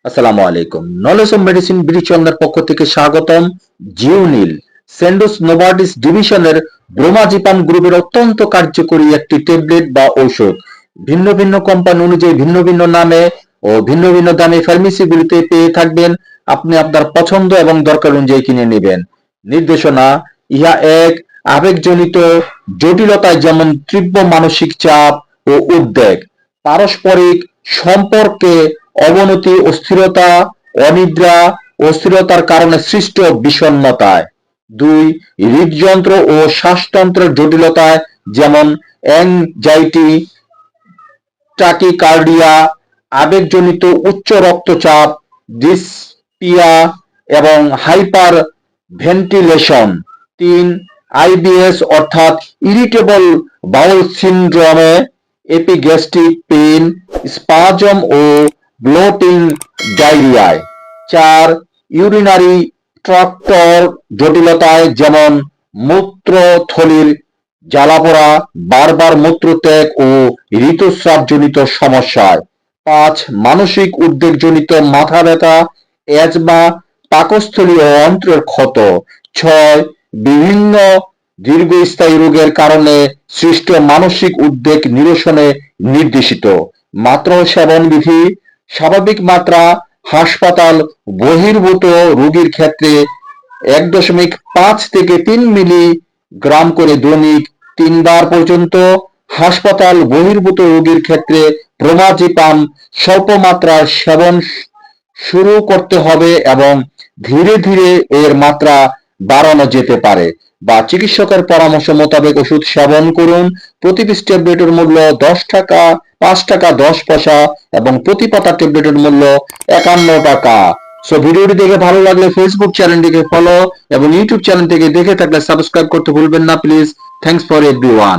আসসালামু আলাইকুম। Knowledge of medicine বিডিচন্দ্রের পক্ষ থেকে স্বাগতম। জিওনিল সেন্ডোস নোভার্টিস ডিভিশনের ব্রোমাজিপাম গ্রুপের অত্যন্ত কার্যকরী একটি ট্যাবলেট বা ঔষধ। ভিন্ন ভিন্ন কোম্পানি অনুযায়ী ভিন্ন ভিন্ন নামে ও ভিন্ন ভিন্ন দামে ফার্মেসিগুলিতে পেয়ে থাকবেন। আপনি আপনার পছন্দ এবং দরকার অনুযায়ী কিনে নেবেন। নির্দেশনা: ইহা এক আবেগজনিত জটিলতায় যেমন তীব্র মানসিক চাপ ও উদ্বেগ, পারস্পরিক সম্পর্কে অবনতি, অস্থিরতা, অনিদ্রা, অস্থিরতার কারণে সৃষ্ট বিষণ্ণতায়। ২. হৃদযন্ত্র ও শ্বাসতন্ত্রের জটিলতায় যেমন অ্যাংজাইটি, টাকিকার্ডিয়া, আবেগজনিত উচ্চ রক্তচাপ, ডিসপিয়া এবং হাইপার ভেন্টিলেশন। ৩. আইবিএস অর্থাৎ ইরিটেবল বাউল সিন্ড্রোমে এপিগ্যাস্ট্রিক পেইন, স্পাজম ও ব্লোটিং, ডায়রিয়ায়। ৪. ইউরিনারি ট্র্যাক্টর জটিলতায় যেমন মূত্রথলির জ্বালাপোড়া, বারবার মূত্রত্যাগ ও ঋতুস্রাবজনিত সমস্যায়। ৫. মানসিক উদ্বেগজনিত মাথা ব্যথা, অ্যাজমা, পাকস্থলী ও অন্ত্রের ক্ষত। ৬. বিভিন্ন দীর্ঘস্থায়ী রোগের কারণে সৃষ্ট মানসিক উদ্বেগ নিরসনে নির্দেশিত। মাত্রা ও সেবন বিধি: স্বাভাবিক মাত্রা হাসপাতাল বহির্ভূত রোগীর ক্ষেত্রে ১.৫ থেকে ৩ মিলিগ্রাম করে দৈনিক ৩ বার পর্যন্ত। হাসপাতাল বহির্ভূত রোগীর ক্ষেত্রে ব্রোমাজিপাম স্বল্প মাত্রার সেবন শুরু করতে হবে এবং ধীরে ধীরে এর মাত্রা বাড়ানো যেতে পারে বা চিকিৎসকের পরামর্শ মোতাবেক ওষুধ সেবন করুন। প্রতি পিস ট্যাবলেটের মূল্য 10 টাকা, 5 টাকা 10 পয়সা এবং প্রতি পাতা ট্যাবলেটের মূল্য 51 টাকা। সো ভিডিওটি দেখে ভালো লাগলে ফেসবুক চ্যানেলটিকে ফলো এবং ইউটিউব চ্যানেল থেকে দেখে থাকলে সাবস্ক্রাইব করতে ভুলবেন না প্লিজ। Thanks for everyone.